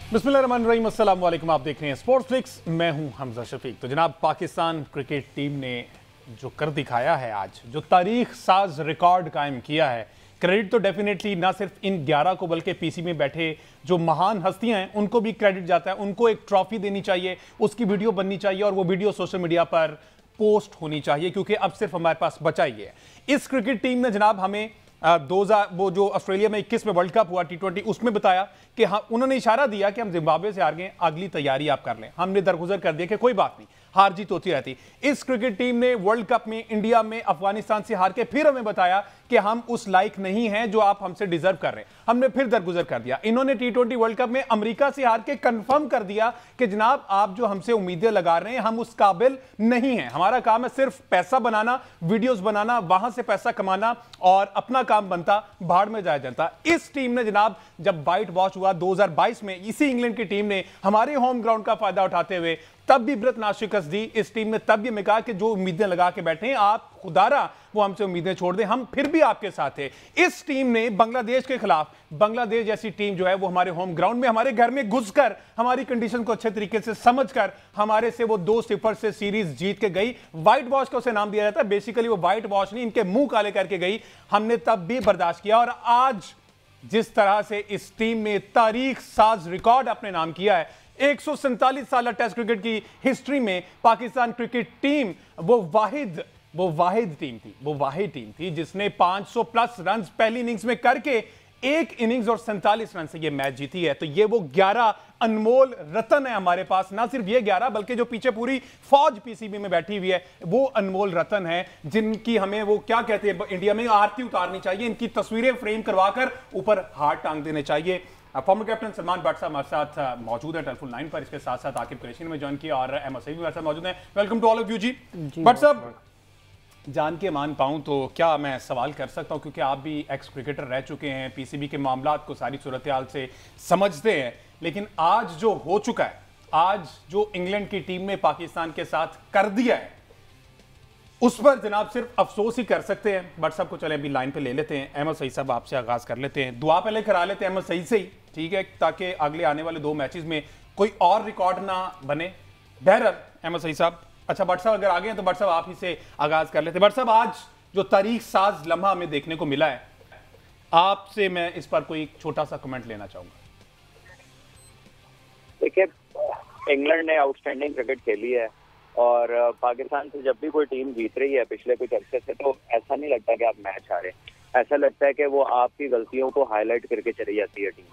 बिस्मिल्लाहिर्रहमानिर्रहीम, अस्सलाम वालेकुम। आप देख रहे हैं स्पोर्ट्स फ्लिक्स, मैं हूं हमजा शफीक। तो जनाब, पाकिस्तान क्रिकेट टीम ने जो कर दिखाया है आज, जो तारीख साज रिकॉर्ड कायम किया है, क्रेडिट तो डेफिनेटली ना सिर्फ इन 11 को बल्कि पीसी में बैठे जो महान हस्तियां हैं उनको भी क्रेडिट जाता है। उनको एक ट्रॉफी देनी चाहिए, उसकी वीडियो बननी चाहिए और वो वीडियो सोशल मीडिया पर पोस्ट होनी चाहिए, क्योंकि अब सिर्फ हमारे पास बचा ही है। इस क्रिकेट टीम ने जनाब हमें 2000 वो जो ऑस्ट्रेलिया में 21 में वर्ल्ड कप हुआ T20, उसमें बताया कि हाँ, उन्होंने इशारा दिया कि हम जिम्बाब्वे से हार गए, अगली तैयारी आप कर लें। हमने दरगुजर कर दिया कि कोई बात नहीं, हार जीत होती रहती। इस क्रिकेट टीम ने वर्ल्ड कप में इंडिया में अफगानिस्तान से हार के फिर हमें बताया कि हम उस लायक नहीं हैं जो आप हमसे डिजर्व कर रहे हैं। हमने फिर दरगुजर कर दिया। इन्होंने T20 वर्ल्ड कप में अमेरिका से हार के कंफर्म कर दिया कि जनाब, आप जो हमसे उम्मीदें लगा रहे हैं हम उस काबिल नहीं हैं। हमारा काम है सिर्फ पैसा बनाना, वीडियोस बनाना, वहां से पैसा कमाना और अपना काम बनता, भाड़ में जाया जाता। इस टीम ने जनाब, जब वाइट वॉश हुआ 2022 में, इसी इंग्लैंड की टीम ने हमारे होम ग्राउंड का फायदा उठाते हुए तब भी इबरतनाक शिकस्त दी। इस टीम ने तब भी हमें कहा कि जो उम्मीदें लगा के बैठे हैं आप, खुदारा वो हमसे उम्मीदें छोड़ दें, हम फिर भी आपके साथ हैं। इस टीम ने बांग्लादेश के खिलाफ, बांग्लादेश जैसी टीम जो है वो हमारे होम ग्राउंड में, हमारे घर में घुसकर, हमारी कंडीशन को अच्छे तरीके से समझकर हमारे से वो 2-0 से सीरीज जीत के गई। व्हाइट वॉश का उसे नाम दिया जाता है, बेसिकली वो व्हाइट वॉश नहीं, इनके मुंह काले करके गई। हमने तब भी बर्दाश्त किया और आज जिस तरह से इस टीम ने तारीख साज रिकॉर्ड अपने नाम किया है, 147 साल टेस्ट क्रिकेट की हिस्ट्री में पाकिस्तान क्रिकेट टीम वो वाहिद टीम थी जिसने 500 प्लस रन पहली इनिंग्स में करके एक इनिंग्स और 47 रन से ये मैच जीती है। तो ये वो 11 अनमोल रतन है हमारे पास। ना सिर्फ ये 11 बल्कि जो पीछे पूरी फौज पीसीबी में बैठी हुई है वो अनमोल रतन है, जिनकी हमें वो क्या कहते हैं इंडिया में आरती उतारनी चाहिए, इनकी तस्वीरें फ्रेम करवाकर ऊपर हाथ टांग देने चाहिए। फॉर्मर कैप्टन सलमान भट्ट साहब हमारे साथ मौजूद है टेलीफोन लाइन पर। इसके साथ साथ आकिब कुरैशी में ज्वाइन किया और अहमद सईद भी हमारे साथ मौजूद हैं। Welcome to all of you ji. Bhatt sahab, जान के मान पाऊं तो क्या मैं सवाल कर सकता हूं, क्योंकि आप भी एक्स क्रिकेटर रह चुके हैं, पीसीबी के मामलात को सारी सूरत हाल से समझते हैं, लेकिन आज जो हो चुका है, आज जो इंग्लैंड की टीम ने पाकिस्तान के साथ कर दिया है, उस पर जनाब सिर्फ अफसोस ही कर सकते हैं। भट्ट साहब को चले अभी लाइन पे ले लेते हैं। अहमद सईद साहब, आपसे आगाज कर लेते हैं। दुआ पहले करा लेते हैं अहमद सईद से ही, ठीक है, ताकि अगले आने वाले 2 मैचेस में कोई और रिकॉर्ड ना बने। बहरहाल अहमद सईद साहब, अच्छा भट्ट साहब अगर आ गए हैं तो भट्ट साहब आप ही से आगाज कर लेते हैं। भट्ट साहब, आज जो तारीख साज लम्हा हमें देखने को मिला है, आपसे मैं इस पर कोई छोटा सा कमेंट लेना चाहूंगा। देखिए, इंग्लैंड ने आउटस्टैंडिंग क्रिकेट खेली है और पाकिस्तान से जब भी कोई टीम जीत रही है पिछले कुछ अर्से से, तो ऐसा नहीं लगता कि आप मैच हारे। ऐसा लगता है कि वो आपकी गलतियों को हाईलाइट करके चली जाती है टीम,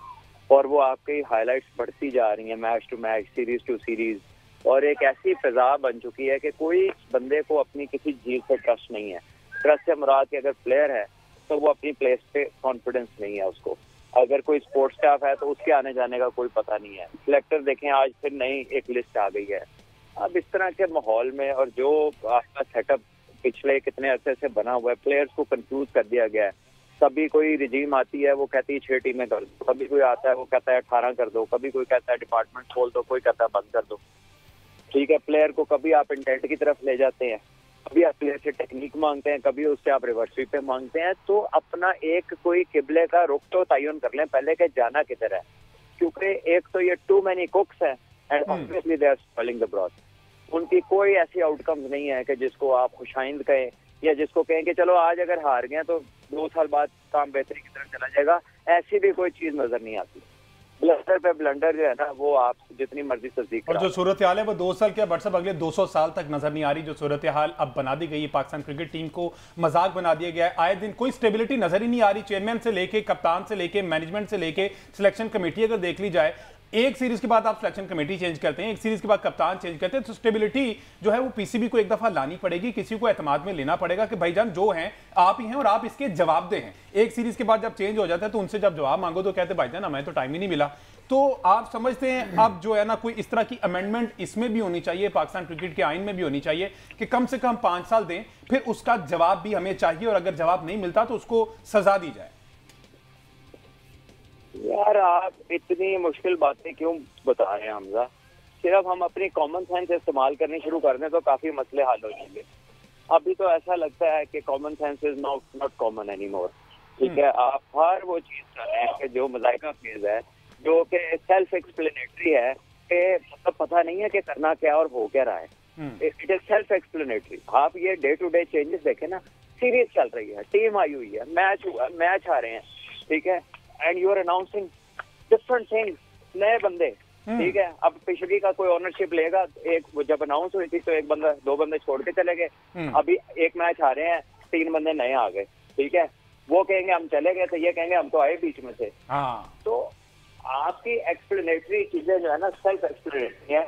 और वो आपकी हाईलाइट्स बढ़ती जा रही हैं match to match, series to series, और एक ऐसी फिजा बन चुकी है कि कोई बंदे को अपनी किसी चीज पे ट्रस्ट नहीं है। ट्रस्ट से मुराद कि अगर प्लेयर है तो वो अपनी प्लेस पे कॉन्फिडेंस नहीं है उसको। अगर कोई स्पोर्ट्स स्टाफ है तो उसके आने जाने का कोई पता नहीं है। सिलेक्टर देखें, आज फिर नई एक लिस्ट आ गई है। अब इस तरह के माहौल में, और जो आपका सेटअप पिछले कितने अरसे से बना हुआ है, प्लेयर्स को कंफ्यूज कर दिया गया है। कभी कोई रिजीम आती है वो कहती है 6 टीमें कर दो, कभी कोई आता है वो कहता है 18 कर दो, कभी कोई कहता है डिपार्टमेंट खोल दो, कोई कहता है बंद कर दो, ठीक है। प्लेयर को कभी आप इंटेंट की तरफ ले जाते हैं, कभी आप प्लेयर से टेक्निक मांगते हैं, कभी उससे आप रिवर्स स्वीप पे मांगते हैं। तो अपना एक कोई किबले का रुख तो तयन कर लें पहले के जाना किधर है, क्योंकि एक तो ये टू मैनी कुक्स है and obviously they are spoiling the broth. उनकी कोई ऐसी आउटकम्स नहीं है कि जिसको आप खुशाइंद कहें या जिसको कहें कि चलो आज अगर हार गए तो 2 साल बाद काम बेहतरी की तरफ चला जाएगा। ऐसी भी कोई चीज नजर नहीं आती। ब्लंडर पे ब्लंडर जो है ना, वो आप जितनी मर्जी तस्दीक और जो सूरत हाल है वो 2 साल क्या बट सब अगले 200 साल तक नजर नहीं आ रही। जो सूरत हाल अब बना दी गई है, पाकिस्तान क्रिकेट टीम को मजाक बना दिया गया है। आए दिन कोई स्टेबिलिटी नजर ही नहीं आ रही। चेयरमैन से लेके, कप्तान से लेके, मैनेजमेंट से लेके, सिलेक्शन कमेटी अगर देख ली जाए, एक सीरीज के बाद आप सिलेक्शन कमेटी चेंज करते हैं, एक सीरीज के बाद कप्तान चेंज करते हैं, तो स्टेबिलिटी जो है वो पीसीबी को एक दफा लानी पड़ेगी। किसी को एतमाद में लेना पड़ेगा कि भाईजान जो हैं आप ही हैं और आप इसके जवाबदेह हैं। एक सीरीज के बाद जब चेंज हो जाता है तो उनसे जब जवाब मांगो तो कहते भाईजान हमें तो टाइम ही नहीं मिला। तो आप समझते हैं अब जो है ना, कोई इस तरह की अमेंडमेंट इसमें भी होनी चाहिए, पाकिस्तान क्रिकेट के आइन में भी होनी चाहिए कि कम से कम 5 साल दें, फिर उसका जवाब भी हमें चाहिए, और अगर जवाब नहीं मिलता तो उसको सजा दी जाए। यार, आप इतनी मुश्किल बातें क्यों बता रहे हैं हमजा? सिर्फ हम अपनी कॉमन सेंस इस्तेमाल करनी शुरू कर दें तो काफी मसले हल हो जाएंगे। अभी तो ऐसा लगता है कि common sense is not common anymore, ठीक है। आप हर वो चीज कर रहे हैं कि जो मज़ाइका फेज है जो कि सेल्फ एक्सप्लेनेटरी है कि मतलब पता नहीं है कि करना क्या और हो क्या रहा है। It is self explanatory. आप ये डे टू डे चेंजेस देखें ना, सीरीज चल रही है, टीम आई हुई है, मैच हुआ, मैच आ रहे हैं, ठीक है, and you are announcing different things, नए बंदे, ठीक है। अब पिछली का कोई ओनरशिप लेगा, एक जब अनाउंस हुई थी तो एक बंदा, दो बंदे छोड़ के चले गए, अभी एक मैच आ रहे हैं, 3 बंदे नए आ गए, ठीक है। वो कहेंगे हम चले गए थे, ये कहेंगे हम तो आए बीच में से। तो आपकी एक्सप्लेनेटरी चीजें जो है ना, सेल्फ एक्सप्लेनेटरी है,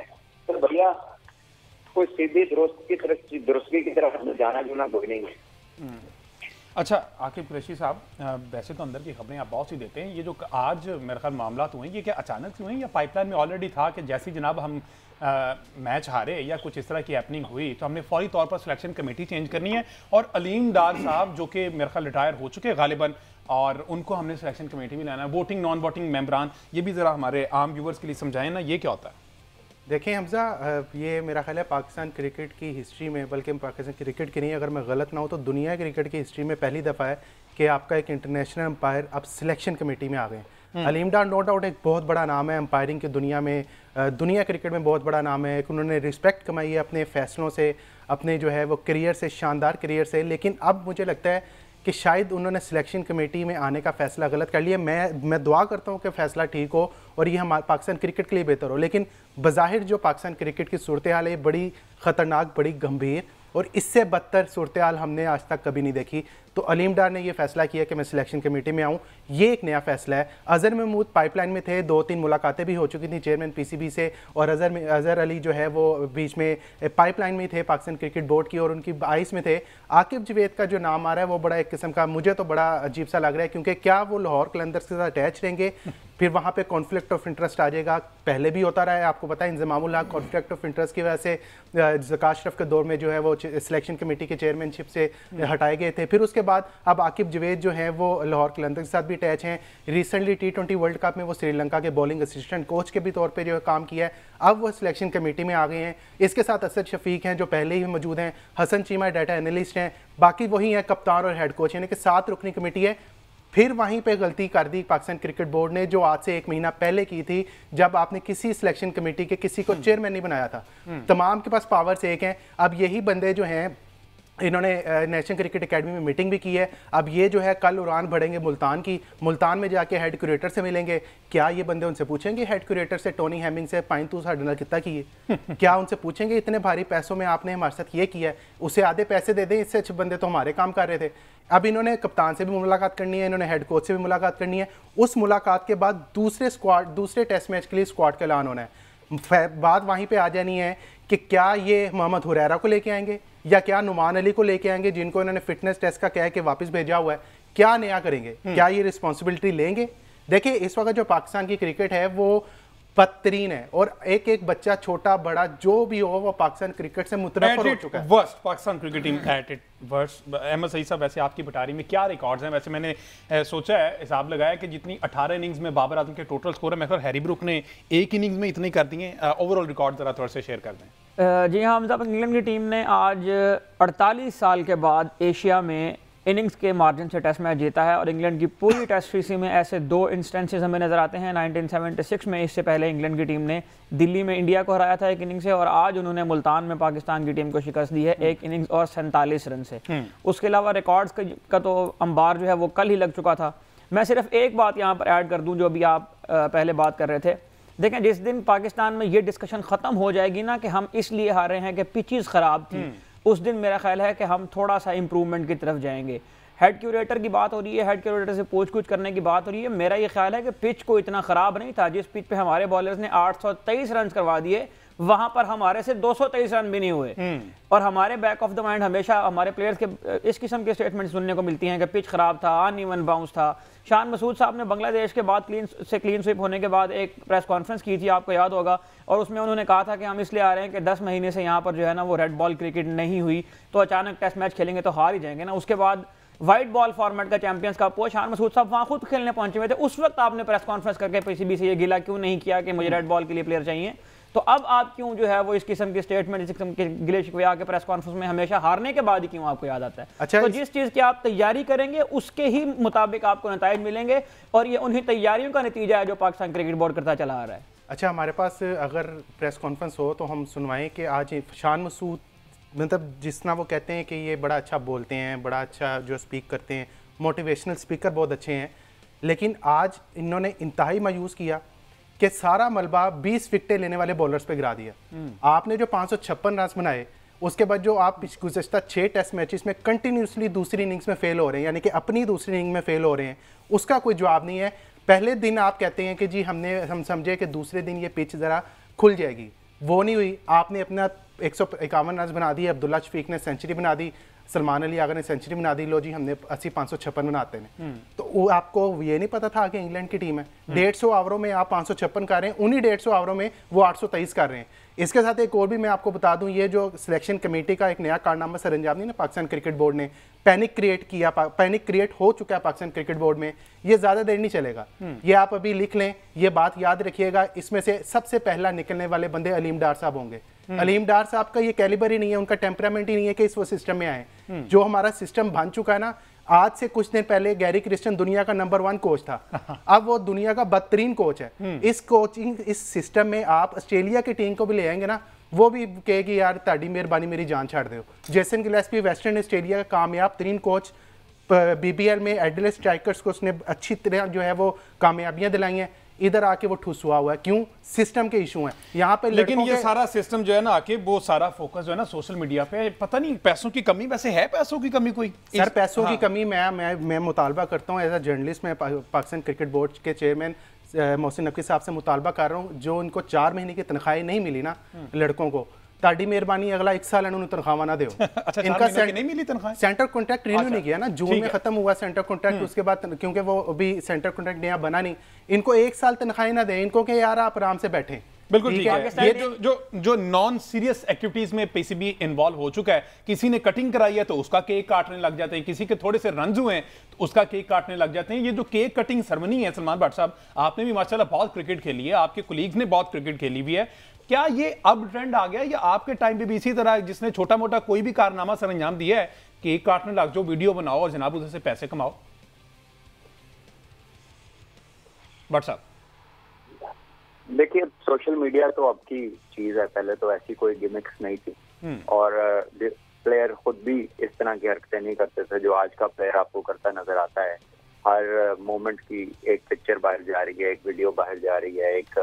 तो भैया कोई सीधी दुरुस्ती की तरफ जाना जुना कोई नहीं है। अच्छा आकिब कुरैशी साहब, वैसे तो अंदर की खबरें आप बहुत सी देते हैं, ये जो आज मेरे ख्याल मामला हुए ये क्या अचानक से हुए या पाइपलाइन में ऑलरेडी था कि जैसी जनाब हम मैच हारे या कुछ इस तरह की हैपनिंग हुई तो हमने फौरी तौर पर सिलेक्शन कमेटी चेंज करनी है और अलीम डार साहब जो कि मेरे ख्याल रिटायर हो चुके हैं गालिबन, और उनको हमने सिलेक्शन कमेटी में लाना है, वोटिंग नॉन वोटिंग मेंबरान, ये भी ज़रा हमारे आम व्यूवर्स के लिए समझाएं ना, ये क्या होता है? देखिए हमजा, ये मेरा ख्याल है पाकिस्तान क्रिकेट की हिस्ट्री में, बल्कि पाकिस्तान क्रिकेट की नहीं, अगर मैं गलत ना हूँ तो दुनिया क्रिकेट की हिस्ट्री में पहली दफ़ा है कि आपका एक इंटरनेशनल अंपायर अब सिलेक्शन कमेटी में आ गए। अलीम डार नो डाउट एक बहुत बड़ा नाम है अंपायरिंग की दुनिया में, दुनिया क्रिकेट में बहुत बड़ा नाम है, उन्होंने रिस्पेक्ट कमाई है अपने फैसलों से, अपने जो है वो करियर से, शानदार करियर से। लेकिन अब मुझे लगता है कि शायद उन्होंने सिलेक्शन कमेटी में आने का फ़ैसला गलत कर लिया। मैं दुआ करता हूँ कि फ़ैसला ठीक हो और ये हमारे पाकिस्तान क्रिकेट के लिए बेहतर हो, लेकिन बज़ाहिर जो पाकिस्तान क्रिकेट की सूरत हाल है बड़ी ख़तरनाक, बड़ी गंभीर और इससे बदतर सूरत हाल हमने आज तक कभी नहीं देखी। तो अलीम डार ने यह फैसला किया कि मैं सिलेक्शन कमेटी में आऊँ, ये एक नया फैसला है। अज़हर महमूद पाइपलाइन में थे, 2-3 मुलाकातें भी हो चुकी थी चेयरमैन पीसीबी से, और अज़हर अली जो है वो बीच में पाइपलाइन में थे पाकिस्तान क्रिकेट बोर्ड की और उनकी आइस में थे। आकिब जवेद का जो नाम आ रहा है वो बड़ा एक किस्म का, मुझे तो बड़ा अजीब सा लग रहा है, क्योंकि क्या वो लाहौर कलंदर्स के साथ अटैच रहेंगे, फिर वहाँ पे कॉन्फ्लिक्ट ऑफ इंटरेस्ट आ जाएगा। पहले भी होता रहा है, आपको पता है इंज़मामुल हक कॉन्फ्लिक्ट ऑफ इंटरेस्ट की वजह से ज़का अशरफ के दौर में जो है वो सिलेक्शन कमेटी के चेयरमैनशिप से हटाए गए थे। फिर उसके बाद अब आकिब जवेद जो हैं वो लाहौर कलंदर के साथ भी अटैच हैं। रिसेंटली T20 वर्ल्ड कप में वो श्रीलंका के बॉलिंग असिस्टेंट कोच के भी तौर पे जो है काम किया है, अब वो सिलेक्शन कमेटी में आ गए हैं। इसके साथ असद शफीक हैं जो पहले ही मौजूद हैं, हसन चीमा डाटा एनालिस्ट हैं, बाकी वही हैं कप्तान और हेड कोच, यानी कि 7 रुकनी कमेटी है। फिर वहीं पे गलती कर दी पाकिस्तान क्रिकेट बोर्ड ने जो आज से 1 महीना पहले की थी, जब आपने किसी सिलेक्शन कमेटी के किसी को चेयरमैन नहीं बनाया था। तमाम के पास पावर्स एक हैं। अब यही बंदे जो हैं, इन्होंने नेशनल क्रिकेट एकेडमी में मीटिंग भी की है। अब ये जो है कल उड़ान भरेंगे मुल्तान की, मुल्तान में जाके हेड क्यूरेटर से मिलेंगे। क्या ये बंदे उनसे पूछेंगे हेड क्यूरेटर से, टोनी हेमिंग से, पाइन तू साढ़े कितना किए क्या उनसे पूछेंगे इतने भारी पैसों में आपने हमारे साथ ये किया है, उसे आधे पैसे दे दें, इससे अच्छे बंदे तो हमारे काम कर रहे थे। अब इन्होंने कप्तान से भी मुलाकात करनी है, इन्होंने हेड कोच से भी मुलाकात करनी है। उस मुलाकात के बाद दूसरे टेस्ट मैच के लिए स्क्वाड का ऐलान होना है। बात वहीं पर आ जानी है कि क्या ये मोहम्मद हुरैरा को लेके आएंगे या क्या नुमान अली को लेके आएंगे, जिनको इन्होंने फिटनेस टेस्ट का कह के वापस भेजा हुआ है। क्या नया करेंगे, क्या ये रिस्पॉन्सिबिलिटी लेंगे? देखिए इस वक्त जो पाकिस्तान की क्रिकेट है वो बदतरीन है और एक एक बच्चा छोटा बड़ा जो भी हो वो पाकिस्तान क्रिकेट से मुतनफर हो चुका है। Worst Pakistan cricket team at it worst. Ahmed Saeed साहब, वैसे आपकी बटारी में क्या रिकॉर्ड्स हैं? वैसे मैंने सोचा है, हिसाब लगाया कि जितनी 18 इनिंग्स में बाबर आजम के टोटल स्कोर है, मैं हैरी ब्रूक ने एक इनिंग्स में इतने कर दिए। ओवरऑल रिकॉर्ड जरा थोड़ा सा शेयर कर दें। जी हाँ, मतलब इंग्लैंड की टीम ने आज 48 साल के बाद एशिया में इनिंग्स के मार्जिन से टेस्ट मैच जीता है और इंग्लैंड की पूरी टेस्ट हिस्ट्री में ऐसे 2 इंस्टेंसेस हमें नज़र आते हैं। 1976 में, इससे पहले इंग्लैंड की टीम ने दिल्ली में इंडिया को हराया था एक इनिंग से, और आज उन्होंने मुल्तान में पाकिस्तान की टीम को शिकस्त दी है एक इनिंग्स और 47 रन से। उसके अलावा रिकॉर्ड्स का तो अंबार जो है वो कल ही लग चुका था। मैं सिर्फ एक बात यहाँ पर ऐड कर दूँ, जो अभी आप पहले बात कर रहे थे। देखें, जिस दिन पाकिस्तान में ये डिस्कशन ख़त्म हो जाएगी ना कि हम इसलिए हारे हैं कि पिचेस ख़राब थी, उस दिन मेरा ख्याल है कि हम थोड़ा सा इंप्रूवमेंट की तरफ जाएंगे। हेड क्यूरेटर की बात हो रही है, हेड क्यूरेटर से पूछ करने की बात हो रही है। मेरा ये ख्याल है कि पिच को इतना ख़राब नहीं था। जिस पिच पे हमारे बॉलर्स ने 823 रन करवा दिए, वहां पर हमारे से 223 रन भी नहीं हुए। और हमारे बैक ऑफ द माइंड हमेशा हमारे प्लेयर्स के इस किस्म के स्टेटमेंट सुनने को मिलती हैं कि पिच खराब था, अनइवन बाउंस था। शान मसूद साहब ने बांग्लादेश के बाद क्लीन स्वीप होने के बाद एक प्रेस कॉन्फ्रेंस की थी, आपको याद होगा, और उसमें उन्होंने कहा था कि हम इसलिए आ रहे हैं कि 10 महीने से यहाँ पर जो है ना वो रेड बॉल क्रिकेट नहीं हुई, तो अचानक टेस्ट मैच खेलेंगे तो हार ही जाएंगे ना। उसके बाद व्हाइट बॉल फॉर्मेट का चैंपियंस कप हुआ, शान मसूद साहब वहाँ खुद खेलने पहुंचे हुए थे। उस वक्त आपने प्रेस कॉन्फ्रेंस करके पीसीबी से ये गिला क्यों नहीं किया कि मुझे रेड बॉल के लिए प्लेयर चाहिए? तो अब आप क्यों जो है वो इस किस्म के स्टेटमेंट, इस किस्म के गिले शिकवे आके प्रेस कॉन्फ्रेंस में हमेशा हारने के बाद ही क्यों आपको याद आता है? अच्छा, तो जिस चीज़ की आप तैयारी करेंगे उसके ही मुताबिक आपको नताइज मिलेंगे, और ये उन्हीं तैयारियों का नतीजा है जो पाकिस्तान क्रिकेट बोर्ड करता चला आ रहा है। अच्छा, हमारे पास अगर प्रेस कॉन्फ्रेंस हो तो हम सुनवाएं कि आज शान मसूद, मतलब जिस तरह वो कहते हैं कि ये बड़ा अच्छा बोलते हैं, बड़ा अच्छा जो स्पीक करते हैं, मोटिवेशनल स्पीकर बहुत अच्छे हैं, लेकिन आज इन्होंने इंतहाई मायूस किया कि सारा मलबा 20 विकेटें लेने वाले बॉलर्स पे गिरा दिया। आपने जो 556 रन बनाए, उसके बाद जो आप गुज़श्ता 6 टेस्ट मैचेस में कंटिन्यूसली दूसरी इनिंग्स में फेल हो रहे हैं, यानी कि अपनी दूसरी इनिंग में फेल हो रहे हैं, उसका कोई जवाब नहीं है। पहले दिन आप कहते हैं कि जी हम समझे कि दूसरे दिन ये पिच ज़रा खुल जाएगी, वो नहीं हुई। आपने अपना 151 रन बना दिए, अब्दुल्ला शफीक ने सेंचुरी बना दी, सलमान अली आगर ने सेंचुरी बना दी, लो जी हमने 80-556 बनाते हैं। तो वो आपको ये नहीं पता था कि इंग्लैंड की टीम है, 150 ओवरों में आप 556 कर रहे हैं, उन्हीं 150 ओवरों में वो 823 कर रहे हैं। इसके साथ एक और भी मैं आपको बता दूं, ये जो सिलेक्शन कमेटी का एक नया कारनामा सर अंजाम नहीं ना पाकिस्तान क्रिकेट बोर्ड ने, पैनिक क्रिएट हो चुका है पाकिस्तान क्रिकेट बोर्ड में, ये ज़्यादा देर नहीं चलेगा। ये आप अभी लिख लें, ये बात याद रखिएगा। इसमें से सबसे पहला निकलने वाले बंदे अलीम डार साहब होंगे। अलीम डार साहब का ये कैलिबर ही नहीं है, उनका टेम्परामेंट ही नहीं है कि इस वो सिस्टम में आए। जो हमारा सिस्टम बन चुका है ना, आज से कुछ दिन पहले गैरी क्रिस्टन दुनिया का नंबर 1 कोच था, अब वो दुनिया का बदतरीन कोच है। इस सिस्टम में आप ऑस्ट्रेलिया की टीम को भी ले आएंगे ना, वो भी कहेगी यार ताड़ी मेहरबानी मेरी जान छाड़ दो। जेसन गिलेस्पी वेस्टर्न ऑस्ट्रेलिया का कामयाब तरीन कोच, बीबीएल में एडिलेड स्ट्राइकर्स को उसने अच्छी तरह जो है वो कामयाबियां दिलाई हैं, इधर आके वो ठुस हुआ है। क्यों? सिस्टम के इशू हैं यहाँ पे। लेकिन ये सारा सिस्टम जो है ना, आके वो सारा फोकस जो है ना सोशल मीडिया पे, पता नहीं पैसों की कमी, वैसे है पैसों की कमी कोई? सर पैसों की कमी मैं मुतालबा करता हूँ एज अ जर्नलिस्ट, मैं पाकिस्तान क्रिकेट बोर्ड के चेयरमैन मोहसिन नकवी साहब से मुतालबा कर रहा हूँ, जो उनको 4 महीने की तनख्वाही नहीं मिली ना लड़कों को, ताड़ी मेहरबानी अगला 1 साल उन्होंने तनख्वाह ना दो। अच्छा, इनका नहीं मिली तनख्वाह, सेंटर कॉन्ट्रैक्ट रिन्यू नहीं किया ना, जून में खत्म हुआ सेंटर कॉन्ट्रैक्ट, उसके बाद क्योंकि वो अभी सेंटर कॉन्ट्रैक्ट नया बना नहीं, इनको 1 साल तनख्वाही ना दें, इनको कि यार आप आराम से बैठे। बिल्कुल ठीक है। ये जो नॉन सीरियस एक्टिविटीज में पीसीबी इन्वॉल्व हो चुका है, किसी ने कटिंग कराई है तो उसका केक काटने लग जाते हैं, किसी के थोड़े से रन्स हुए हैं तो उसका केक काटने लग जाते हैं। ये जो केक कटिंग सेरेमनी है, सलमान भट्ट साहब आपने भी माशाल्लाह बहुत क्रिकेट खेली है, आपके कुलीग्स ने बहुत क्रिकेट खेली भी है, क्या ये अब ट्रेंड आ गया या आपके टाइम पे भी इसी तरह जिसने छोटा मोटा कोई भी कारनामा सर अंजाम दिया है, केक काटने लग जाओ, वीडियो बनाओ और जनाब उधर से पैसे कमाओ? भट्ट साहब देखिए, सोशल मीडिया तो अब की चीज है, पहले तो ऐसी कोई गिमिक्स नहीं थी और प्लेयर खुद भी इस तरह की हरकतें नहीं करते थे जो आज का प्लेयर आपको करता नजर आता है। हर मोमेंट की एक पिक्चर बाहर जा रही है, एक वीडियो बाहर जा रही है, एक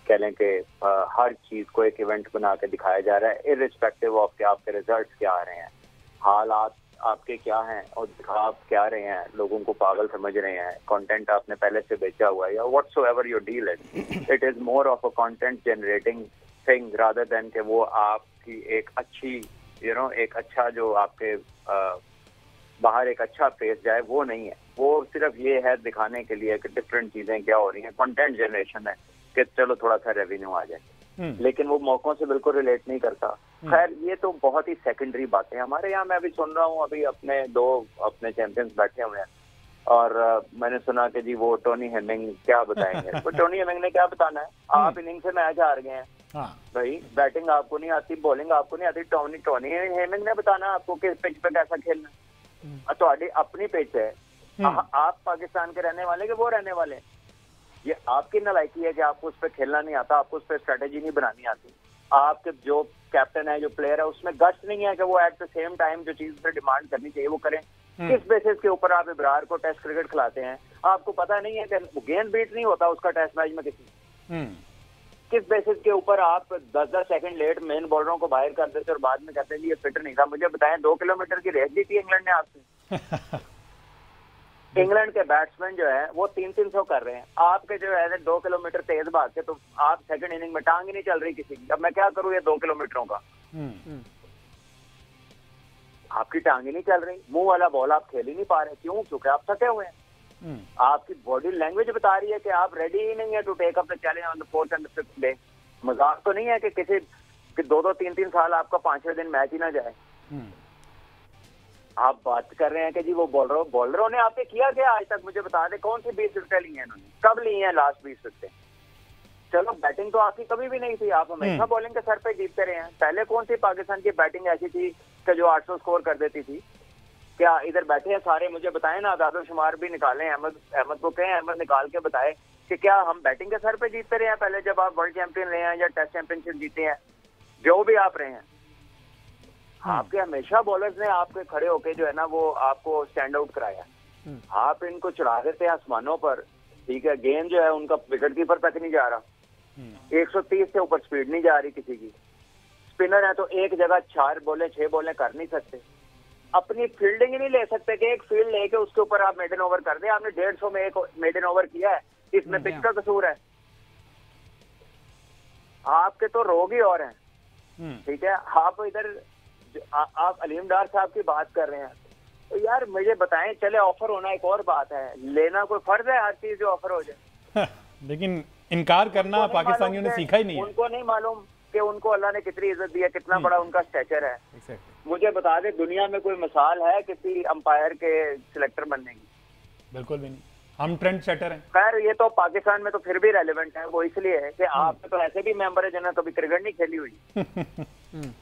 कह लें कि हर चीज को एक इवेंट बना के दिखाया जा रहा है, इर्रिस्पेक्टिव ऑफ कि आपके रिजल्ट्स क्या आ रहे हैं, हालात आपके क्या हैं और आप क्या रहे हैं, लोगों को पागल समझ रहे हैं, कंटेंट आपने पहले से बेचा हुआ है या whatsoever your deal is, it is more of a content generating thing rather than कि वो आपकी एक अच्छी एक अच्छा जो आपके बाहर एक अच्छा फेस जाए, वो नहीं है। वो सिर्फ ये है दिखाने के लिए कि डिफरेंट चीजें क्या हो रही हैं, कंटेंट जनरेशन है कि चलो थोड़ा सा रेवेन्यू आ जाए, लेकिन वो मौकों से बिल्कुल रिलेट नहीं करता। खैर ये तो बहुत ही सेकेंडरी बातें। हमारे यहाँ मैं अभी सुन रहा हूँ, अभी अपने चैंपियंस बैठे हुए हैं और मैंने सुना कि जी वो टोनी हेमिंग क्या बताएंगे। तो टोनी हेमिंग ने क्या बताना है, आप इनिंग से मैच हार गए हैं, भाई बैटिंग आपको नहीं आती, बॉलिंग आपको नहीं आती, टोनी हेमिंग ने बताना आपको किस पिच पे कैसा खेलना। तो अपनी पिच है, आप पाकिस्तान के रहने वाले के वो रहने वाले, ये आपकी नालायकी है कि आपको उस पर खेलना नहीं आता, आपको उस पर स्ट्रेटेजी नहीं बनानी आती। आपके जो कैप्टन है, जो प्लेयर है, उसमें गश्त नहीं है कि वो एट द सेम टाइम जो चीज पर डिमांड करनी चाहिए वो करें। किस बेसिस के ऊपर आप इब्रार को टेस्ट क्रिकेट खिलाते हैं? आपको पता नहीं है कि गेंद बीट नहीं होता उसका टेस्ट मैच में किसी। किस बेसिस के ऊपर आप 10-10 सेकंड लेट मेन बॉलरों को बाहर कर देते और बाद में कहते हैं ये फिट नहीं था? मुझे बताएं, 2 किलोमीटर की रेस जीती इंग्लैंड ने आपसे। इंग्लैंड के बैट्समैन जो है वो 300 कर रहे हैं, आपके जो है 2 किलोमीटर तेज भाग के, तो आप सेकंड इनिंग में टांग ही नहीं चल रही किसी की। अब मैं क्या करूं ये 2 किलोमीटरों का, आपकी टांग ही नहीं चल रही, मुंह वाला बॉल आप खेल ही नहीं पा रहे। क्यों? क्योंकि आप थके हुए हैं। आपकी बॉडी लैंग्वेज बता रही है कि आप रेडी ही नहीं है to take up the challenge on the 4th and 5th day. मजाक तो नहीं है कि किसी 2-2, 3-3 साल आपका 5वें दिन मैच ही ना जाए। आप बात कर रहे हैं कि जी वो बॉलरों ने आपने किया क्या आज तक? मुझे बता दें, कौन सी 20 विकेटें ली हैं इन्होंने, कब ली हैं लास्ट 20 विकेटें? चलो बैटिंग तो आपकी कभी भी नहीं थी, आप हमेशा बॉलिंग के सर पे जीतते रहे हैं। पहले कौन सी पाकिस्तान की बैटिंग ऐसी थी कि जो 800 स्कोर कर देती थी? क्या इधर बैठे हैं सारे, मुझे बताएं ना, आदाद शुमार भी निकालें, अहमद को कहें, अहमद निकाल के बताए कि क्या हम बैटिंग के सर पे जीतते रहे हैं पहले जब आप वर्ल्ड चैंपियन रहे हैं या टेस्ट चैंपियनशिप जीते हैं, जो भी आप रहे हैं? आपके हमेशा बॉलर्स ने आपके खड़े होके जो है ना वो आपको स्टैंड आउट कराया। आप इनको चढ़ा देते हैं आसमानों पर, ठीक है, गेंद जो है उनका विकेट कीपर तक नहीं जा रहा, 130 से ऊपर स्पीड नहीं जा रही किसी की। स्पिनर है तो एक जगह 4 बॉलें 6 बॉलें कर नहीं सकते, अपनी फील्डिंग ही नहीं ले सकते कि एक फील्ड लेके उसके ऊपर आप मेडन ओवर कर दें। आपने 150 में एक मेडन ओवर किया है, इसमें पिच का कसूर है? आपके तो रोग ही और हैं, ठीक है। आप इधर आप अलीम डार साहब की बात कर रहे हैं, तो यार मुझे बताएं, चले ऑफर होना एक और बात है, लेना कोई फर्ज है हर चीज जो ऑफर हो जाए? लेकिन इनकार करना पाकिस्तानियों ने सीखा ही नहीं है। उनको नहीं मालूम कि उनको अल्लाह ने कितनी इज्जत दी है, कितना बड़ा उनका स्टेचर है। मुझे बता दे, दुनिया में कोई मिसाल है किसी अंपायर के सिलेक्टर बनने की? बिल्कुल भी नहीं, हम ट्रेंड सेटर हैं। खैर ये तो पाकिस्तान में तो फिर भी रेलेवेंट है, वो इसलिए है कि आप तो ऐसे भी मेंबर है जिन्होंने कभी क्रिकेट नहीं खेली हुई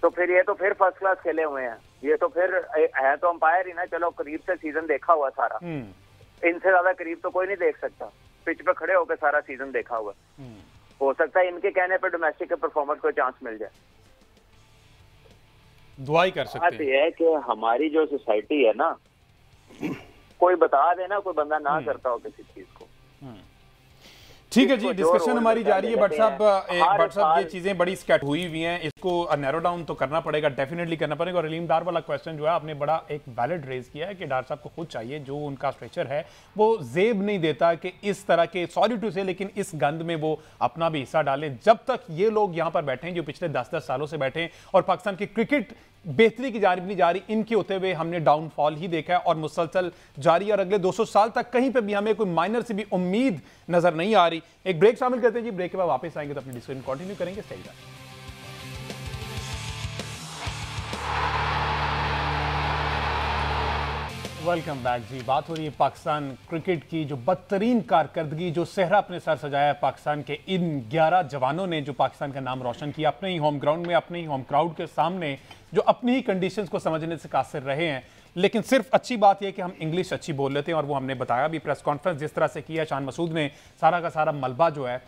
तो फिर ये तो फिर फर्स्ट क्लास खेले हुए हैं, ये तो फिर है तो अंपायर ही ना। चलो करीब से सीजन देखा हुआ सारा, इनसे ज्यादा करीब तो कोई नहीं देख सकता, पिच पे खड़े होकर सारा सीजन देखा हुआ। हो सकता है इनके कहने पे डोमेस्टिक के परफॉर्मर को चांस मिल जाए, दुआ ही कर सकते हैं। बात यह है कि हमारी जो सोसाइटी है ना, कोई बता देना, कोई बंदा ना करता हो किसी चीज को। ठीक है जी, डिस्कशन हमारी जारी है। बट साहब ये चीजें बड़ी स्कैट हुई हुई हैं, इसको नैरो डाउन तो करना पड़ेगा, डेफिनेटली करना पड़ेगा। और अलीम डार वाला क्वेश्चन जो है आपने बड़ा एक वैलिड रेज किया है कि डार साहब को खुद चाहिए, जो उनका स्ट्रेचर है वो जेब नहीं देता कि इस तरह के, सॉरी टू से, लेकिन इस गंद में वो अपना भी हिस्सा डालें। जब तक ये लोग यहाँ पर बैठे हैं जो पिछले 10-10 सालों से बैठे हैं और पाकिस्तान की क्रिकेट बेहतरी की जानिब नहीं जा रही, इनके होते हुए हमने डाउनफॉल ही देखा है और मुसलसल जारी। और अगले 200 साल तक कहीं पे भी हमें कोई माइनर से भी उम्मीद नजर नहीं आ रही। एक ब्रेक शामिल करते हैं जी, ब्रेक के बाद वापस आएंगे तो अपनी डिस्कशन कंटिन्यू करेंगे। Stay here. वेलकम बैक जी। बात हो रही है पाकिस्तान क्रिकेट की, जो बदतरीन कारकर्दगी, जो सेहरा अपने सर सजाया है पाकिस्तान के इन 11 जवानों ने, जो पाकिस्तान का नाम रोशन किया अपने ही होम ग्राउंड में, अपने ही होम क्राउड के सामने, जो अपनी ही कंडीशंस को समझने से कासिर रहे हैं। लेकिन सिर्फ अच्छी बात यह कि हम इंग्लिश अच्छी बोल लेते हैं, और वो हमने बताया भी प्रेस कॉन्फ्रेंस जिस तरह से किया शान मसूद ने, सारा का सारा मलबा जो है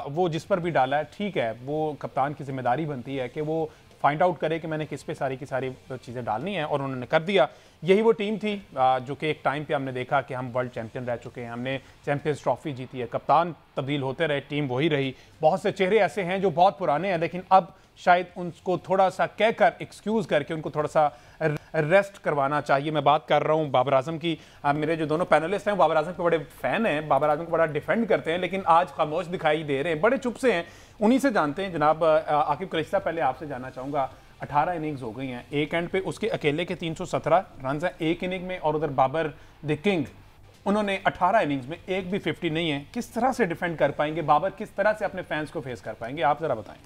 वो जिस पर भी डाला है, ठीक है, वो कप्तान की जिम्मेदारी बनती है कि वो फाइंड आउट करे कि मैंने किस पे सारी की सारी चीज़ें डालनी है, और उन्होंने कर दिया। यही वो टीम थी जो कि एक टाइम पे हमने देखा कि हम वर्ल्ड चैंपियन रह चुके हैं, हमने चैंपियंस ट्रॉफी जीती है, कप्तान तब्दील होते रहे, टीम वही रही। बहुत से चेहरे ऐसे हैं जो बहुत पुराने हैं, लेकिन अब शायद उनको थोड़ा सा कहकर, एक्सक्यूज़ करके उनको थोड़ा सा रेस्ट करवाना चाहिए। मैं बात कर रहा हूँ बाबर आजम की। मेरे जो दोनों पैनलिस्ट हैं बाबर आजम के बड़े फ़ैन हैं, बाबर आजम को बड़ा डिफेंड करते हैं, लेकिन आज खामोश दिखाई दे रहे हैं, बड़े चुप से हैं। उन्हीं से जानते हैं। जनाब आकिब कुरैशी साहब, पहले आपसे जानना चाहूँगा, 18 इनिंग्स हो गई हैं, एक एंड पे उसके अकेले के 317 रन हैं एक इनिंग में, और उधर बाबर द किंग, उन्होंने 18 इनिंग्स में एक भी 50 नहीं है। किस तरह से डिफेंड कर पाएंगे बाबर, किस तरह से अपने फैंस को फेस कर पाएंगे, आप जरा बताएं।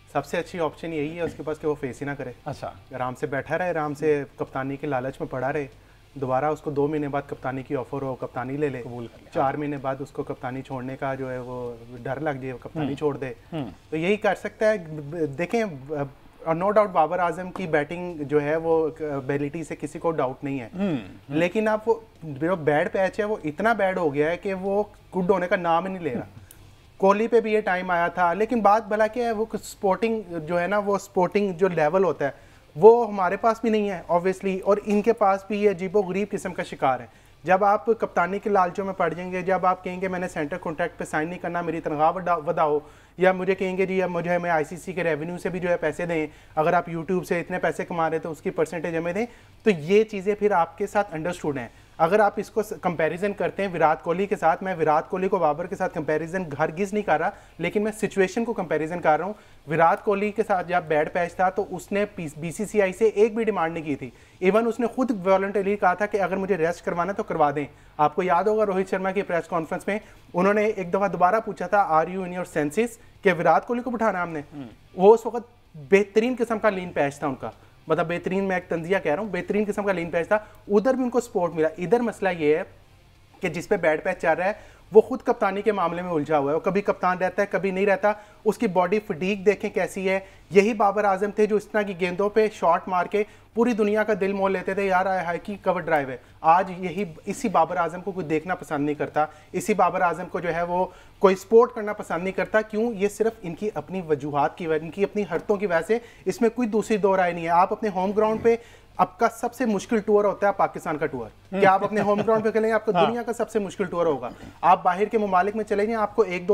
सबसे अच्छी ऑप्शन यही है उसके पास कि वो फेस ही ना करे। अच्छा, आराम से बैठा रहे, आराम से कप्तानी के लालच में पड़ा रहे, दोबारा उसको 2 महीने बाद कप्तानी की ऑफर हो, कप्तानी ले ले, 4 महीने बाद उसको कप्तानी छोड़ने का जो है वो डर लग जाए, कप्तानी छोड़ दे, तो यही कर सकता है। देखें, और नो डाउट बाबर आजम की बैटिंग जो है वो एबिलिटी से किसी को डाउट नहीं है, लेकिन आप वो जो बैड पैच है वो इतना बैड हो गया है कि वो गुड होने का नाम ही नहीं ले रहा। कोहली पे भी ये टाइम आया था, लेकिन बात भला क्या है, वो स्पोर्टिंग जो है ना, वो स्पोर्टिंग जो लेवल होता है वो हमारे पास भी नहीं है ऑब्वियसली, और इनके पास भी ये अजीबोगरीब किस्म का शिकार है। जब आप कप्तानी के लालचों में पड़ जाएंगे, जब आप कहेंगे मैंने सेंटर कॉन्ट्रैक्ट पे साइन नहीं करना, मेरी तनख्वाह बढ़ाओ, या मुझे कहेंगे जी अब मुझे हमें आईसीसी के रेवेन्यू से भी जो है पैसे दें, अगर आप यूट्यूब से इतने पैसे कमा रहे तो उसकी परसेंटेज हमें दें, तो ये चीज़ें फिर आपके साथ अंडरस्टूड हैं। अगर आप इसको कंपैरिजन करते हैं विराट कोहली के साथ, मैं विराट कोहली को बाबर के साथ कंपैरिजन हरगिज़ नहीं कर रहा, लेकिन मैं सिचुएशन को कंपैरिजन कर रहा हूँ। विराट कोहली के साथ जब बैड पैच था तो उसने बीसीसीआई से एक भी डिमांड नहीं की थी, इवन उसने खुद वॉलंटरी कहा था कि अगर मुझे रेस्ट करवाना तो करवा दें। आपको याद होगा रोहित शर्मा की प्रेस कॉन्फ्रेंस में उन्होंने एक दफ़ा दोबारा पूछा था, are you in your senses, कि विराट कोहली को बिठाना हमने। वो उस वक्त बेहतरीन किस्म का लीन पैच था उनका, मतलब बेहतरीन, मैं एक तंजिया कह रहा हूँ, बेहतरीन किस्म का लीन पैच था, उधर भी उनको सपोर्ट मिला। इधर मसला ये है कि जिस पे बैट पैच चल रहा है वो खुद कप्तानी के मामले में उलझा हुआ है, वो कभी कप्तान रहता है कभी नहीं रहता, उसकी बॉडी फटीग देखें कैसी है। यही बाबर आजम थे जो इस तरह की गेंदों पे शॉट मार के पूरी दुनिया का दिल मोल लेते थे, यार हाई की कवर ड्राइव है। आज इसी बाबर आजम को कोई देखना पसंद नहीं करता, इसी बाबर आजम को जो है वो कोई स्पोर्ट करना पसंद नहीं करता। क्यों? ये सिर्फ इनकी अपनी वजूहात की वजह, इनकी अपनी हरकतों की वजह से, इसमें कोई दूसरी दो राय नहीं है। आप अपने होम ग्राउंड पे, आपका सबसे मुश्किल टूर होता है पाकिस्तान का टूर, क्या आप अपने होम ग्राउंड पे खेलेंगे? आपका दुनिया का सबसे मुश्किल टूर होगा। आप बाहर के ममालिक में चले जाएं, आपको एक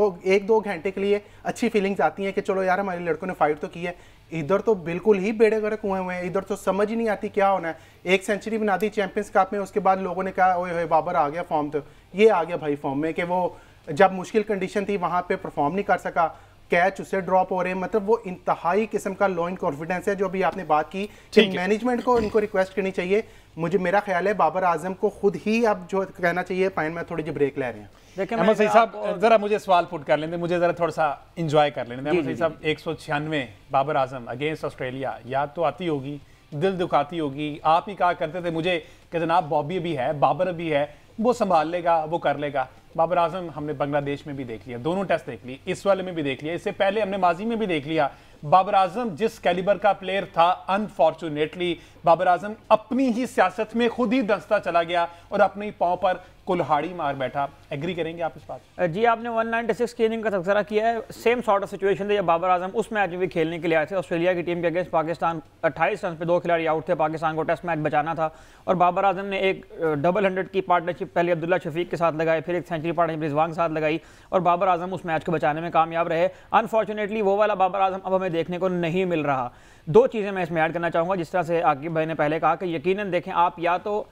दो घंटे के लिए अच्छी फीलिंग्स आती हैं कि चलो यार हमारे लड़कों ने फाइट तो की है। इधर तो बिल्कुल ही बेड़े गर्क हुए हुए हैं, इधर तो समझ ही नहीं आती क्या होना है। एक सेंचुरी बना दी चैंपियंस कप में, उसके बाद लोगों ने कहा ओए होए बाबर आ गया फॉर्म, तो ये आ गया भाई फॉर्म में कि वो जब मुश्किल कंडीशन थी वहां पे परफॉर्म नहीं कर सका, कैच उससे ड्रॉप हो रहे हैं। मतलब वो इंतहाई किस्म का लो इन कॉन्फिडेंस है। जो अभी आपने बात की कि मैनेजमेंट को इनको रिक्वेस्ट करनी चाहिए, मेरा ख्याल है बाबर आजम को खुद ही अब जो कहना चाहिए फाइन में थोड़ी जी ब्रेक ले रहे हैं। देखिए अहमद सईद साहब, जरा मुझे सवाल पुट कर लेंगे, मुझे जरा थोड़ा सा एंजॉय कर लेने। अहमद सईद साहब, 196 बाबर आजम अगेंस्ट ऑस्ट्रेलिया, याद तो आती होगी, दिल दुखाती होगी। आप ही कहा करते थे मुझे कि जनाब बॉबी भी है, बाबर भी है, वो संभाल लेगा, वो कर लेगा। बाबर आजम हमने बांग्लादेश में भी देख लिया, दोनों टेस्ट देख लिए, इस वाले में भी देख लिया, इससे पहले हमने माजी में भी देख लिया। बाबर आजम जिस कैलिबर का प्लेयर था, अनफॉर्चुनेटली बाबर आजम अपनी ही सियासत में खुद ही दंसता चला गया और अपनी पांव पर कुल्हाड़ी मार बैठा। एग्री करेंगे आप इस बात? जी, आपने 196 की इनिंग का तज़किरा किया है। सेम सॉर्ट ऑफ सिचुएशन थी जब बाबर आजम उस मैच में भी खेलने के लिए आए थे ऑस्ट्रेलिया की टीम के अगेंस्ट पाकिस्तान। 28 रन पे 2 खिलाड़ी आउट थे, पाकिस्तान को टेस्ट मैच बचाना था और बाबर आजम ने एक डबल 100 की पार्टनरशिप पहले अब्दुल्ला शफीक के साथ लगाई, फिर एक सेंचुरी पार्टनरशिप रिजवान के साथ लगाई और बाबर आजम उस मैच को बचाने में कामयाब रहे। अनफॉर्चुनेटली वो वाला बाबर आजम अब हमें देखने को नहीं मिल रहा। दो चीज़ें मैं इसमें ऐड करना चाहूँगा। जिस तरह से आकिब भाई ने पहले कहा कि यकीनन देखें, आप या तो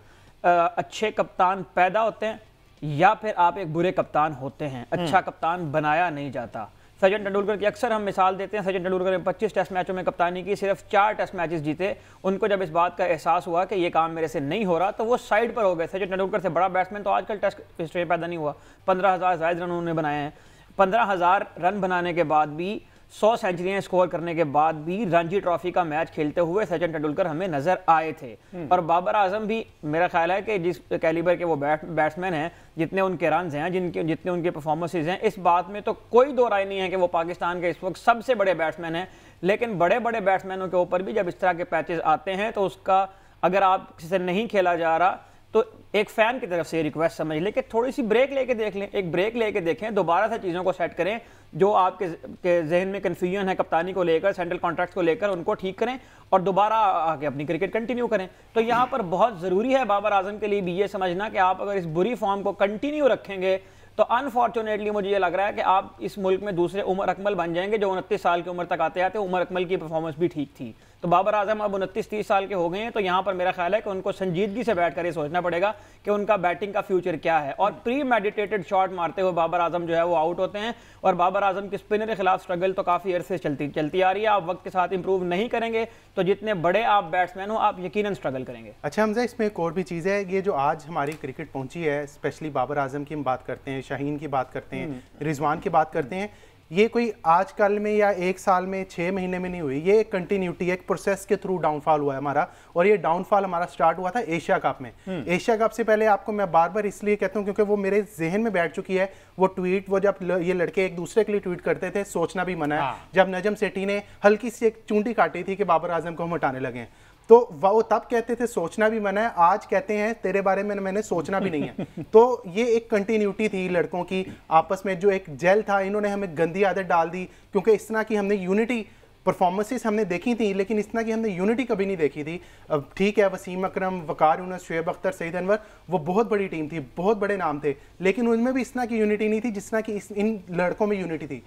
अच्छे कप्तान पैदा होते हैं या फिर आप एक बुरे कप्तान होते हैं। अच्छा कप्तान बनाया नहीं जाता। सचिन तेंदुलकर की अक्सर हम मिसाल देते हैं। सचिन तेंदुलकर ने 25 टेस्ट मैचों में कप्तानी की, सिर्फ 4 टेस्ट मैचेस जीते। उनको जब इस बात का एहसास हुआ कि ये काम मेरे से नहीं हो रहा तो वो साइड पर हो गए। सचिन तेंदुलकर से बड़ा बैट्समैन तो आजकल टेस्ट हिस्ट्री पैदा नहीं हुआ। 15,000 जायद रन उन्होंने बनाए हैं। 15,000 रन बनाने के बाद भी, 100 सेंचुरियां स्कोर करने के बाद भी रणजी ट्रॉफी का मैच खेलते हुए सचिन तेंदुलकर हमें नजर आए थे। और बाबर आजम भी मेरा ख्याल है कि जिस कैलिबर के वो बैट्समैन हैं, जितने उनके रन हैं, जितने उनके परफॉर्मेंसेज हैं, इस बात में तो कोई दो राय नहीं है कि वो पाकिस्तान के इस वक्त सबसे बड़े बैट्समैन हैं। लेकिन बड़े बड़े बैट्समैनों के ऊपर भी जब इस तरह के पैचेस आते हैं तो उसका, अगर आप किसी से नहीं खेला जा रहा तो एक फैन की तरफ से रिक्वेस्ट समझ लें कि थोड़ी सी ब्रेक लेके देख लें, एक ब्रेक लेके देखें, दोबारा से चीज़ों को सेट करें। जो आपके जहन में कन्फ्यूजन है कप्तानी को लेकर, सेंट्रल कॉन्ट्रैक्ट को लेकर, उनको ठीक करें और दोबारा आके अपनी क्रिकेट कंटिन्यू करें। तो यहाँ पर बहुत ज़रूरी है बाबर आजम के लिए भी ये समझना कि आप अगर इस बुरी फॉर्म को कंटिन्यू रखेंगे तो अनफॉर्चुनेटली मुझे ये लग रहा है कि आप इस मुल्क में दूसरे उमर अकमल बन जाएंगे, जो 29 साल की उम्र तक आते आते उमर अकमल की परफॉर्मेंस भी ठीक थी। तो बाबर आजम अब 29-30 साल के हो गए हैं, तो यहाँ पर मेरा ख्याल है कि उनको संजीदगी से बैठ कर ये सोचना पड़ेगा कि उनका बैटिंग का फ्यूचर क्या है। और प्री मेडिटेटेड शॉट मारते हुए बाबर आजम जो है वो आउट होते हैं और बाबर आजम की स्पिनर के खिलाफ स्ट्रगल तो काफ़ी अरसे चलती आ रही है। आप वक्त के साथ इंप्रूव नहीं करेंगे तो जितने बड़े आप बैट्समैन हो आप यकीनन स्ट्रगल करेंगे। अच्छा हमजा, इसमें एक और भी चीज़ है, ये जो आज हमारी क्रिकेट पहुंची है, स्पेशली बाबर आजम की हम बात करते हैं, शाहीन की बात करते हैं, रिजवान की बात करते हैं, ये कोई आजकल में या एक साल में 6 महीने में नहीं हुई। ये एक कंटिन्यूटी, एक प्रोसेस के थ्रू डाउनफॉल हुआ है हमारा। और ये डाउनफॉल हमारा स्टार्ट हुआ था एशिया कप में। एशिया कप से पहले आपको मैं बार बार इसलिए कहता हूँ क्योंकि वो मेरे जहन में बैठ चुकी है वो ट्वीट, वो जब ये लड़के एक दूसरे के लिए ट्वीट करते थे, सोचना भी मना है। जब नजम सेठी ने हल्की सी एक चूंटी काटी थी कि बाबर आजम को हम हटाने लगे, तो वो तब कहते थे सोचना भी मना है, आज कहते हैं तेरे बारे में मैंने सोचना भी नहीं है। तो ये एक कंटिन्यूटी थी लड़कों की आपस में, जो एक जेल था। इन्होंने हमें गंदी आदत डाल दी क्योंकि इस तरह की हमने यूनिटी परफॉर्मेंसेस हमने देखी थी, लेकिन इस तरह की हमने यूनिटी कभी नहीं देखी थी। अब ठीक है, वसीम अकरम, वकार यूनुस, शुएब अख्तर, सईद अनवर, वो बहुत बड़ी टीम थी, बहुत बड़े नाम थे, लेकिन उनमें भी इस तरह की यूनिटी नहीं थी जिस तरह की इन लड़कों में यूनिटी थी।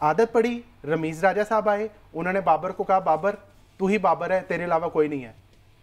आदत पड़ी, रमीज राजा साहब आए, उन्होंने बाबर को कहा बाबर तू ही बाबर है, तेरे अलावा कोई नहीं है।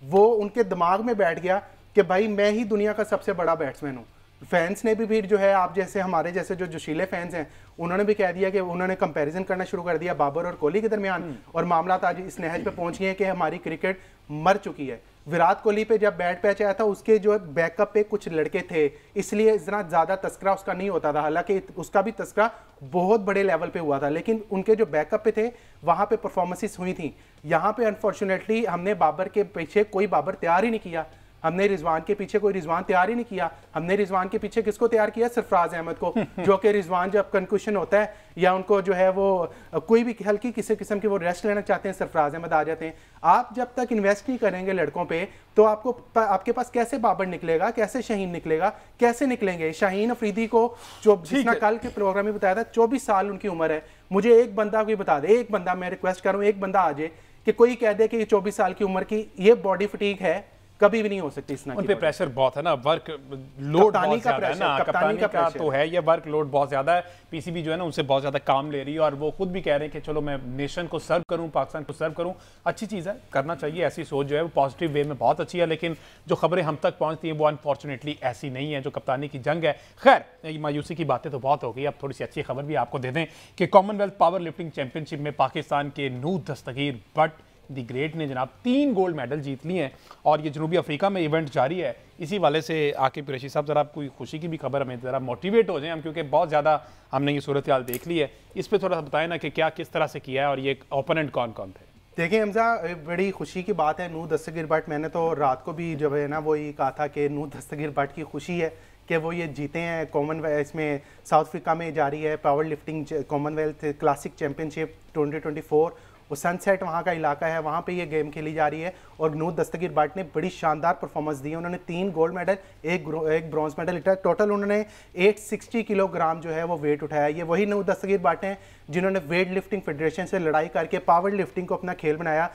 वो उनके दिमाग में बैठ गया कि भाई मैं ही दुनिया का सबसे बड़ा बैट्समैन हूँ। फैंस ने भी फिर जो है, आप जैसे हमारे जैसे जो जोशीले फैंस हैं, उन्होंने भी कह दिया कि उन्होंने कंपैरिजन करना शुरू कर दिया बाबर और कोहली के दरमियान, और मामला आज इस नहज पे पहुंच गए हैं कि हमारी क्रिकेट मर चुकी है। विराट कोहली पे जब बैट पैच आया था, उसके जो बैकअप पे कुछ लड़के थे, इसलिए इतना ज़्यादा तस्करा उसका नहीं होता था, हालांकि उसका भी तस्करा बहुत बड़े लेवल पे हुआ था, लेकिन उनके जो बैकअप पे थे वहाँ पे परफॉर्मेंसेस हुई थी। यहाँ पे अनफॉर्चुनेटली हमने बाबर के पीछे कोई बाबर तैयार ही नहीं किया। हमने रिजवान के पीछे कोई रिजवान तैयार ही नहीं किया। हमने रिजवान के पीछे किसको तैयार किया? सरफराज अहमद को, जो कि रिजवान जब कंक्लूशन होता है या उनको जो है वो कोई भी हल्की किसी किस्म की वो रेस्ट लेना चाहते हैं, सरफराज अहमद आ जाते हैं। आप जब तक इन्वेस्ट नहीं करेंगे लड़कों पे तो आपके पास कैसे बाबर निकलेगा, कैसे शाहीन निकलेगा, कैसे निकलेंगे? शाहीन अफरीदी को जो जिसने कल के प्रोग्राम में बताया था 24 साल उनकी उम्र है। मुझे एक बंदा कोई बता दे, एक बंदा, मैं रिक्वेस्ट कर रहा हूँ, एक बंदा आ जाए कि कोई कह दे कि ये 24 साल की उम्र की ये बॉडी फटीग है, कभी भी नहीं हो सकती। उन पे प्रेशर बहुत है ना, वर्क लोड बहुत ज्यादा है ना, कप्तानी का तो है, ये वर्क लोड बहुत ज्यादा है। पीसीबी जो है ना उनसे बहुत ज्यादा काम ले रही है और वो खुद भी कह रहे हैं कि चलो मैं नेशन को सर्व करूं, पाकिस्तान को सर्व करूं। अच्छी चीज़ है, करना चाहिए, ऐसी सोच जो है वो पॉजिटिव वे में बहुत अच्छी है। लेकिन जो खबरें हम तक पहुंचती हैं वो अनफॉर्चुनेटली ऐसी नहीं है, जो कप्तानी की जंग है। खैर मायूसी की बातें तो बहुत हो गई, अब थोड़ी सी अच्छी खबर भी आपको दे दें कि कॉमनवेल्थ पावर लिफ्टिंग चैंपियनशिप में पाकिस्तान के नूर दस्तगीर बट दी ग्रेट ने जनाब 3 गोल्ड मेडल जीत लिए हैं और ये जनूबी अफ्रीका में इवेंट जारी है। इसी वाले से आकिब कुरैशी साहब ज़रा कोई खुशी की भी खबर हमें ज़रा मोटिवेट हो जाए हम, क्योंकि बहुत ज़्यादा हमने ये सूरत हाल देख ली है। इस पर थोड़ा सा बताएं ना कि क्या किस तरह से किया है और ये ओपोनेंट कौन कौन थे? देखिए हमजा, बड़ी खुशी की बात है। नूर दस्तगीर बट, मैंने तो रात को भी जब है ना वो ये कहा था कि नूर दस्तगीर बट की खुशी है कि वो ये जीते हैं। कॉमनवेल्थ इसमें साउथ अफ्रीका में जारी है power lifting Commonwealth classic championship 2024। वो सनसेट वहाँ का इलाका है, वहाँ पे ये गेम खेली जा रही है और नूर दस्तगीर बट ने बड़ी शानदार परफॉर्मेंस दी है। उन्होंने 3 गोल्ड मेडल, एक ब्रॉन्ज मेडल लिया। टोटल उन्होंने 860 किलोग्राम जो है वो वेट उठाया। ये वही नूर दस्तगीर बट हैं जिन्होंने वेट लिफ्टिंग फेडरेशन से लड़ाई करके पावर लिफ्टिंग को अपना खेल बनाया।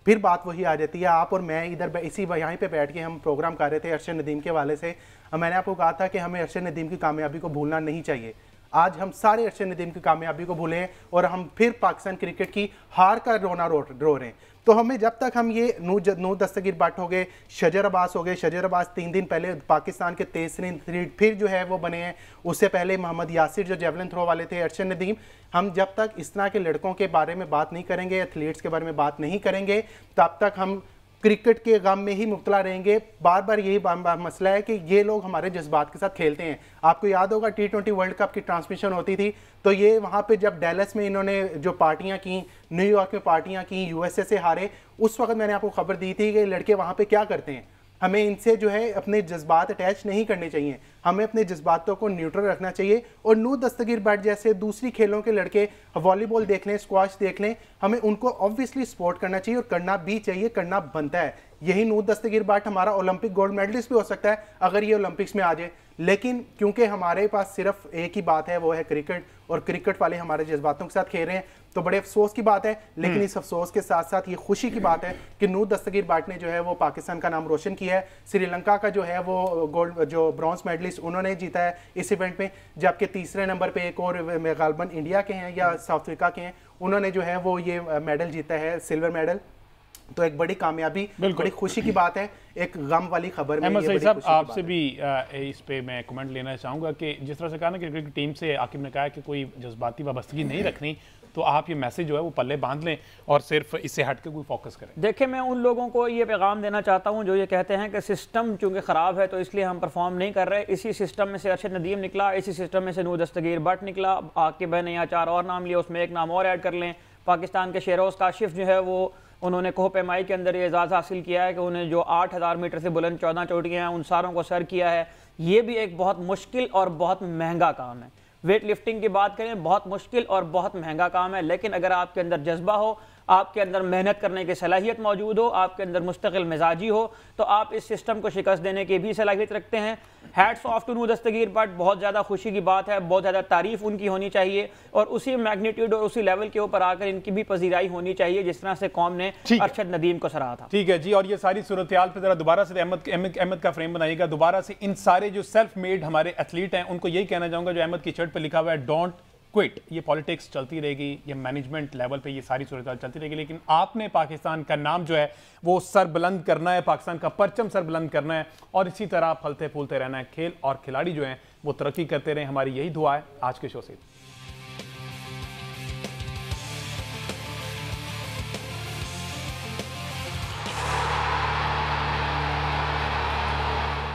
फिर बात वही आ जाती है, आप और मैं इधर इसी यहाँ पे बैठ के हम प्रोग्राम कर रहे थे अरशद नदीम के हवाले से। मैंने आपको कहा था कि हमें अरशद नदीम की कामयाबी को भूलना नहीं चाहिए। आज हम सारे अरशद नदीम की कामयाबी को भूलें और हम फिर पाकिस्तान क्रिकेट की हार का रोना रो रहे हैं। तो हमें जब तक हम ये नूर दस्तगीर बट हो गए, शजर अब्बास हो गए, शजर अब्बास 3 दिन पहले पाकिस्तान के तेजतरीन एथलीट फिर जो है वो बने हैं। उससे पहले मोहम्मद यासिर जो जेवलिन थ्रो वाले थे, अरशद नदीम। हम जब तक इस तरह के लड़कों के बारे में बात नहीं करेंगे, एथलीट्स के बारे में बात नहीं करेंगे, तब तक हम क्रिकेट के गम में ही मुब्तला रहेंगे। बार बार यही मसला है कि ये लोग हमारे जज्बात के साथ खेलते हैं। आपको याद होगा T20 वर्ल्ड कप की ट्रांसमिशन होती थी तो ये वहाँ पे जब डैलस में इन्होंने जो पार्टियाँ की, न्यूयॉर्क में पार्टियाँ की, USA से हारे, उस वक्त मैंने आपको खबर दी थी कि लड़के वहाँ पे क्या करते हैं। हमें इनसे जो है अपने जज्बात अटैच नहीं करने चाहिए, हमें अपने जज्बातों को न्यूट्रल रखना चाहिए। और नूर दस्तगीर बट जैसे दूसरी खेलों के लड़के, वॉलीबॉल देख लें, स्क्वाश देख लें, हमें उनको ऑब्वियसली सपोर्ट करना चाहिए और करना भी चाहिए, करना बनता है। यही नूर दस्तगीर बट हमारा ओलंपिक गोल्ड मेडलिस्ट भी हो सकता है अगर ये ओलंपिक्स में आ जाए। लेकिन क्योंकि हमारे पास सिर्फ एक ही बात है, वो है क्रिकेट, और क्रिकेट वाले हमारे जज्बातों के साथ खेल रहे हैं, तो बड़े अफसोस की बात है। लेकिन इस अफसोस के साथ साथ ये खुशी की बात है कि नूर दस्तगीर बट ने जो है वो पाकिस्तान का नाम रोशन किया है। श्रीलंका का जो है वो गोल्ड जो ब्रॉन्ज मेडलिस्ट उन्होंने जीता है इस इवेंट में, जबकि तीसरे नंबर पे एक और गालबन इंडिया के हैं या साउथ अफ्रीका के हैं, उन्होंने जो है वो ये मेडल जीता है, सिल्वर मेडल। तो एक बड़ी कामयाबी, बड़ी खुशी की बात है। एक गम वाली खबर में अहमद सईद साहब आपसे भी इस पे मैं कमेंट लेना चाहूँगा कि जिस तरह से कहा ना कि क्रिकेट टीम से आकिब ने कहा कि कोई जज्बाती वाबस्तगी नहीं रखनी, तो आप ये मैसेज जो है वो पल्ले बांध लें और सिर्फ इससे हट के कोई फोकस करें। देखिए, मैं उन लोगों को ये पैगाम देना चाहता हूँ जो ये कहते हैं कि सिस्टम चूँकि ख़राब है तो इसलिए हम परफॉर्म नहीं कर रहे। इसी सिस्टम में से अरशद नदीम निकला, इसी सिस्टम में से नूर दस्तगीर बट निकला। आकिब ने यहाँ 4 और नाम लिए, उसमें एक नाम और ऐड कर लें। पाकिस्तान के शेरोज़ काशिफ जो है वो उन्होंने कोह पैमाई के अंदर ये एजाज़ हासिल किया है कि उन्हें जो 8000 मीटर से बुलंद 14 चोटियाँ हैं उन सारों को सर किया है। ये भी एक बहुत मुश्किल और बहुत महंगा काम है। वेट लिफ्टिंग की बात करें, बहुत मुश्किल और बहुत महंगा काम है, लेकिन अगर आपके अंदर जज्बा हो, आपके अंदर मेहनत करने की सलाहियत मौजूद हो, आपके अंदर मुस्तकिल मिजाजी हो, तो आप इस सिस्टम को शिकस्त देने की भी सलाहियत रखते हैं। Hats off to Noor Dastagir but, बहुत ज़्यादा खुशी की बात है, बहुत ज़्यादा तारीफ उनकी होनी चाहिए और उसी मैग्नीट्यूड और उसी लेवल के ऊपर आकर इनकी भी पजीराई होनी चाहिए जिस तरह से कौम ने अरशद नदीम को सराहा था। ठीक है जी, और ये सारी सूरत हाल पे जरा दोबारा से अहमद का फ्रेम बनाइएगा। दोबारा से इन सारे जो सेल्फ मेड हमारे एथलीट हैं उनको यही कहना चाहूँगा जो अहमद की शर्ट पर लिखा हुआ है, डोंट क्विट। ये पॉलिटिक्स चलती रहेगी, ये मैनेजमेंट लेवल पे ये सारी सूरत चलती रहेगी, लेकिन आपने पाकिस्तान का नाम जो है वो सर बुलंद करना है, पाकिस्तान का परचम सर बुलंद करना है और इसी तरह फलते फूलते रहना है। खेल और खिलाड़ी जो हैं वो तरक्की करते रहें, हमारी यही दुआ है। आज के शो से